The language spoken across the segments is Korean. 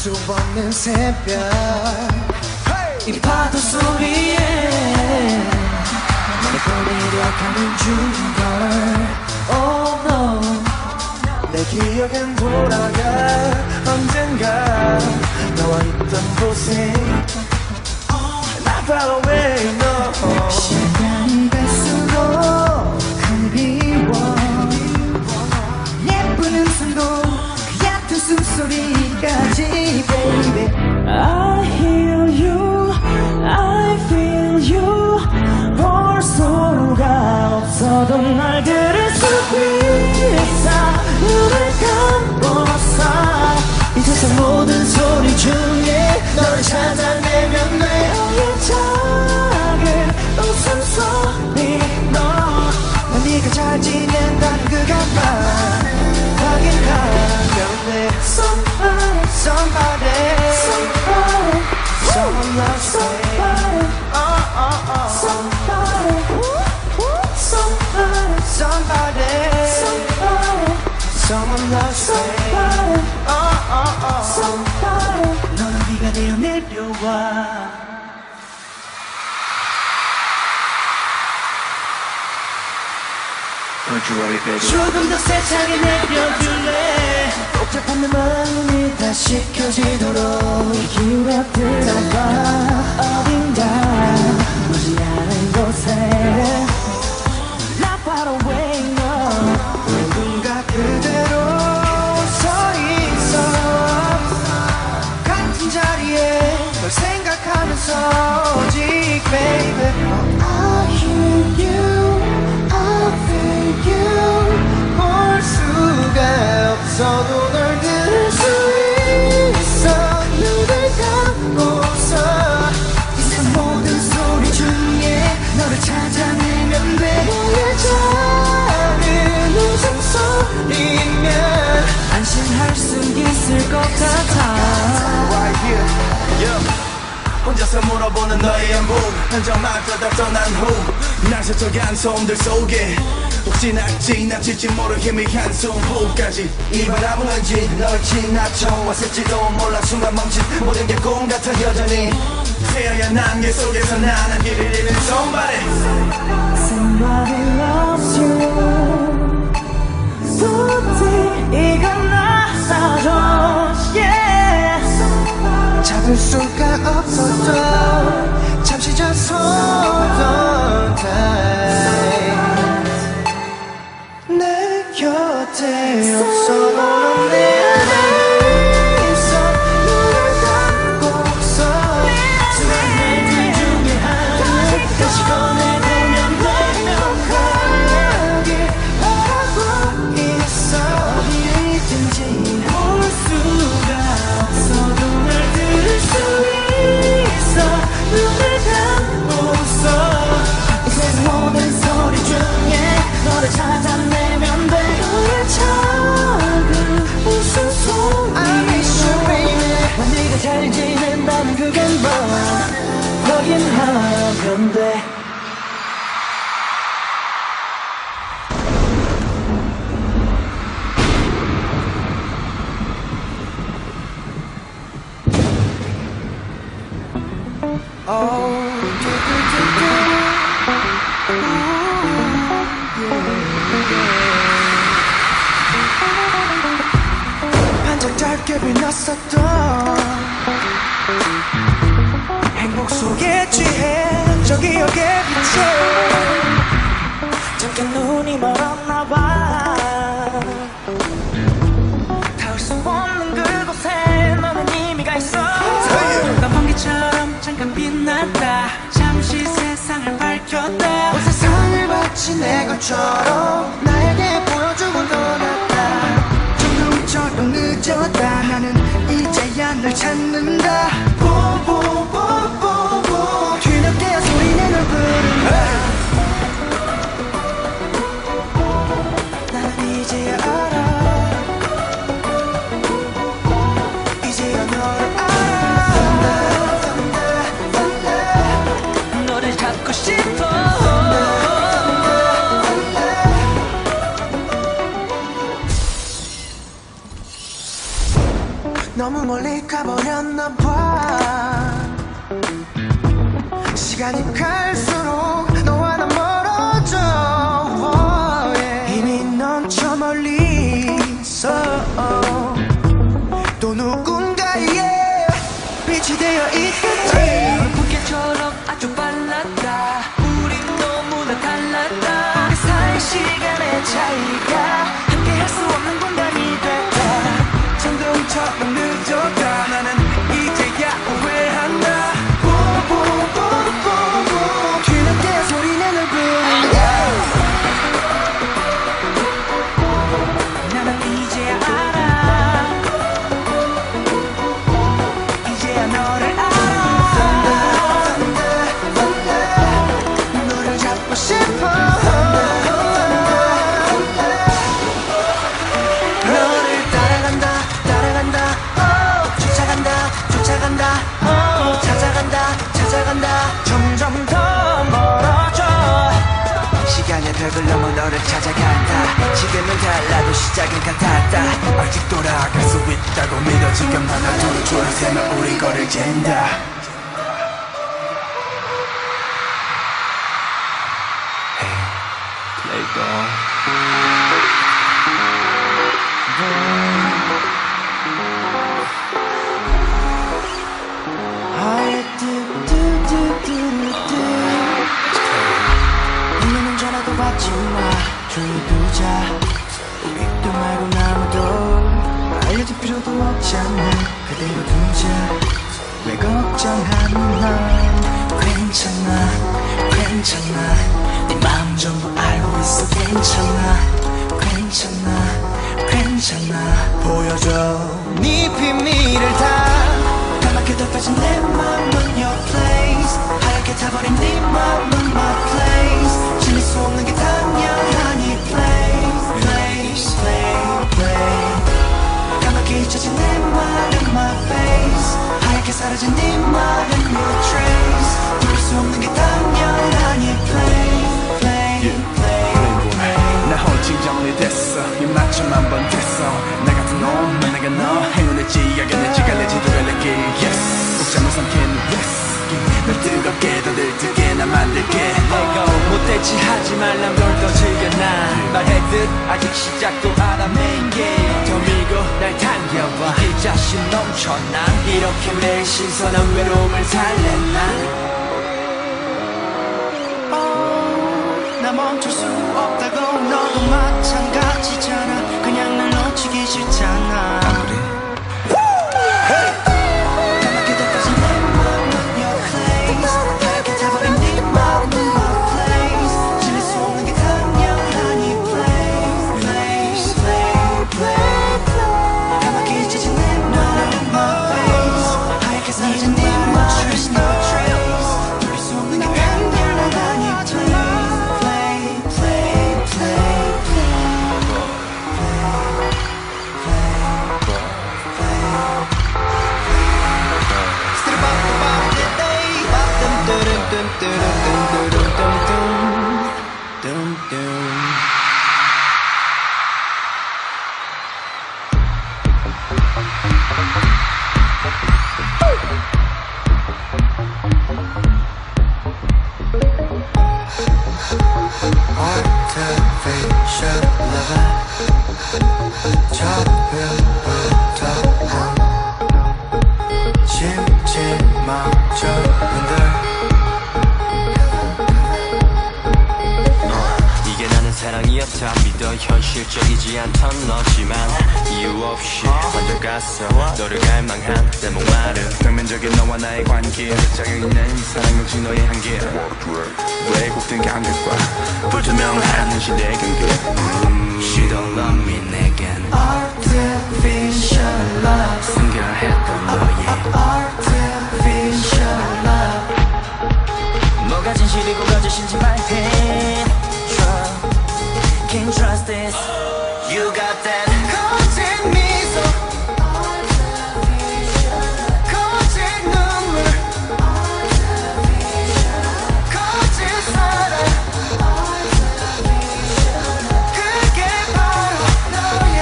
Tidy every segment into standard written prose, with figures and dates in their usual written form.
수 없는 새벽 이 파도 소리에 내 끌리려 가는 중걸 Oh no 내 기억엔 돌아가 언젠가 너와 있던 곳에 Not far away no 시간이 갈수록 그리워 예쁜 음성도 그 얕은 숨소리까지 baby I hear you I feel you 볼 수가 없어도 날 들을 수 있어 눈을 감고서 이 세상 모든 소리 중에 너를 찾아내면 돼 너의 작은 웃음소리로 난 네가 잘 지낸다는 그것만 확인하면 돼 Somebody Somebody Somebody Someone loves me Somebody Somebody Somebody Somebody Someone loves me Somebody 너는 네가 되어 내려와 Don't you worry baby 조금 더 세차게 내려줄래 복잡한 내 마음이 다시 켜지도록 이 기회 들어봐 어딘가 보지 않은 곳에 Not far away no 누군가 그대로 서있어 같은 자리에 널 생각하면서 오직 baby I hear you I feel you 볼 수가 없어도 널 들을 수 있어 눈을 감고서 이 세상 모든 소리 중에 너를 찾아내면 돼 너의 작은 웃음소리면 안심할 수 있을 것 같아 Right here yeah. 혼자서 물어보는 너의 안부 흔적만 떠다 떠난 후 날 스쳐간 소음들 속에 혹시나 지나칠지 모를 희미한 숨호흡까지 이 바람은 왠지 널 지나쳐 왔을지도 몰라 순간 멈춘 모든 게 꿈 같아 여전히 새하얀 안개 속에서 나는 길을 잃은 Somebody Somebody loves you 부디 이건 나사줘 yeah 잡을 수가 없었던 잠시 전 소던 time 내 곁에 없어도 넌 내 안에 있어 눈을 감고서 수많은 날들 중에 하나 다시 꺼내보면 명확하게 바라고 있어 어디에 있든지 볼 수가 없어도 날 들을 수 있어 눈을 감고서 이 세상 모든 소리 중에 너를 찾아내면 돼 너의 작은 웃음소리로 I miss you baby 난 네가 잘 지낸다는 그것만 확인하면 돼 반짝 짧게 빛났었던 행복 속에 취해 저 기억의 빛에 잠깐 눈이 멀었나봐 닿을 수 없는 그곳에 너는 이미 가 있어 난 번개처럼 잠깐 빛났다 잠시 세상을 밝혔다 온 세상을 바친 내 것처럼 나에게 보여주고 떠났다 조금 늦었다 나는 이제야 널 찾는다 보보보보보 뒤늦게 소리내 널 부른다 나는 이제야 알아 이제야 너를 알아 너를 잡고 싶어 시간이 갈수록 너와 나 멀어져 이미 넌 저 멀리 있어 또 누군가의 빛이 되어 있겠지 불꽃처럼 아주 빨랐다 우린 너무나 달랐다 그 사이 시간의 차이가 함께 할 수 없는 공간이 됐다 천둥처럼 늦어가 나는 이제야 후회한다 뒤늦게 소리내는 부른다 나는 이제야 알아 이제야 너를 알아 너를 잡고 싶어 너를 따라간다 따라간다 쫓아간다 찾아간다 점점 더 멀어져 시간의 벽을 넘어 너를 찾아간다 지금은 달라도 시작은 같았다 아직 돌아갈 수 있다고 믿어 지금 하나 둘 줄을 세면 우리 거를 잰다 Hey, Playboy 울리는 전화도 받지마 조용히 두자 우리도 말고 아무도 알려줄 필요도 없잖아 그대로 두자 왜 걱정하는 넌 괜찮아 네 마음 전부 알고 있어 괜찮아 보여줘 네 비밀을 다 까맣게 덮여진 내 맘은 your place 하얗게 타버린 네 맘은 my place 질릴 수 없는 게 당연하니 play 까맣게 잊혀진 내 말은 my face 하얗게 사라진 네 말은 your trace 돌릴 수 없는 게 당연하니 play 나 혼자 정리됐어 입맞춤 한번 됐어 나 같은 놈 만나가 너 행운을지 야견을지 갈래지도 갈래길 yes 복장을 삼킨 whiskey 널 뜨겁게 더 들뜨게 나 만들게 Let go 못됐지 하지 말란 걸 더 즐겨나 말했듯 아직 시작도 안 한 main game 더 밀고 날 당겨봐 이 자신 넘쳐 난 이렇게 매일 신선한 외로움을 달래 나 멈출 수 없다고 너도 마찬가지잖아 그냥 날 놓치기 싫잖아 까맣게 덮여진 내 맘은 your place 하얗게 타버린 네 맘은 my place 질릴 수 없는 게 당연하니 play 까맣게 잊혀진 내 맘은 my face 하얗게 사라진 네 말은 there's no trace 돌릴 수 없는 게 당연하니 Artificial lover 처음부터 심지마저 이게 나는 사랑이었다 믿어 현실적이지 않던 너지만 이유 없이 완전 갔어 너를 갈망한 내 목마름 표면적인 너와 나의 관계 자격있는 사랑 역시 너의 한계 왜곡된 감각과 불투명한 현실의 경계 She don't love me 내겐 Artificial love 순결했던 너의 Artificial love 뭐가 진실이고 거짓인지 말해 Can't trust this You got that 거짓 미소 거짓 눈물 거짓 사랑 그게 바로 너의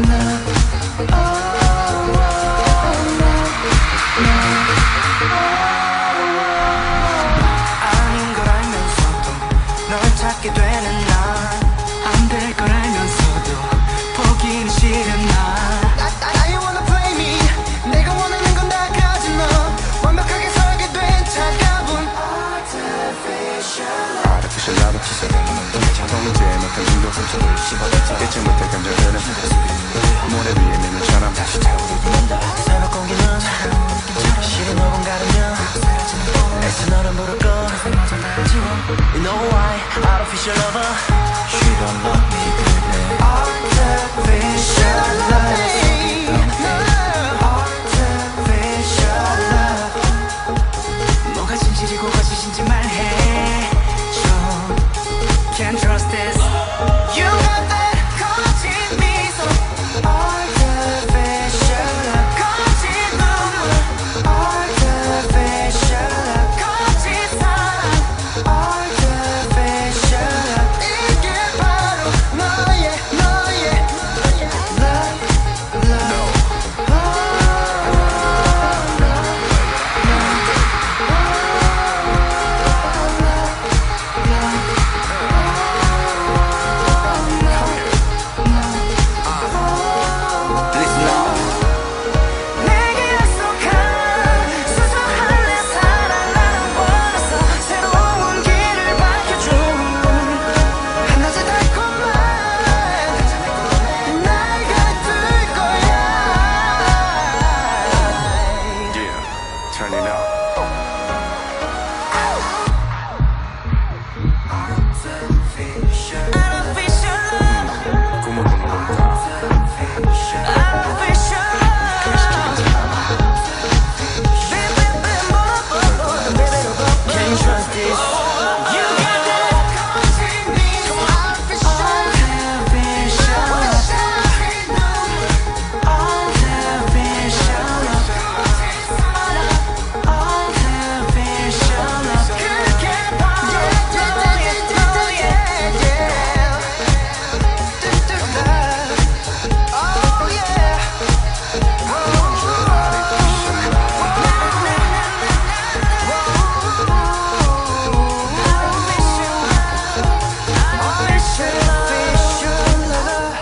나 다시 타오르는다. 새벽 공기는 시린 5분 가르며 애써 너를 부를 거. You know why? Artificial lover. She don't love me 그래. Artificial love. Artificial love. 뭐가 진실이고 거짓인지 말해 좀 Can't trust this You got that 거짓 미소 Artificial love. 거짓 눈물 Artificial love. 거짓 사랑 Artificial love. 이게 바로 너의 내게 약속한 소소한 내 사랑 나는 원해서 새로운 길을 밝혀준 한낮의 달콤한 날 가둘 거야 Yeah, turn it up. Artificial love 꿈을 꾸는 걸까? Artificial love Can you trust this? You got that 거짓 미소 Artificial Artificial love Artificial love 그게 바로 Artificial love.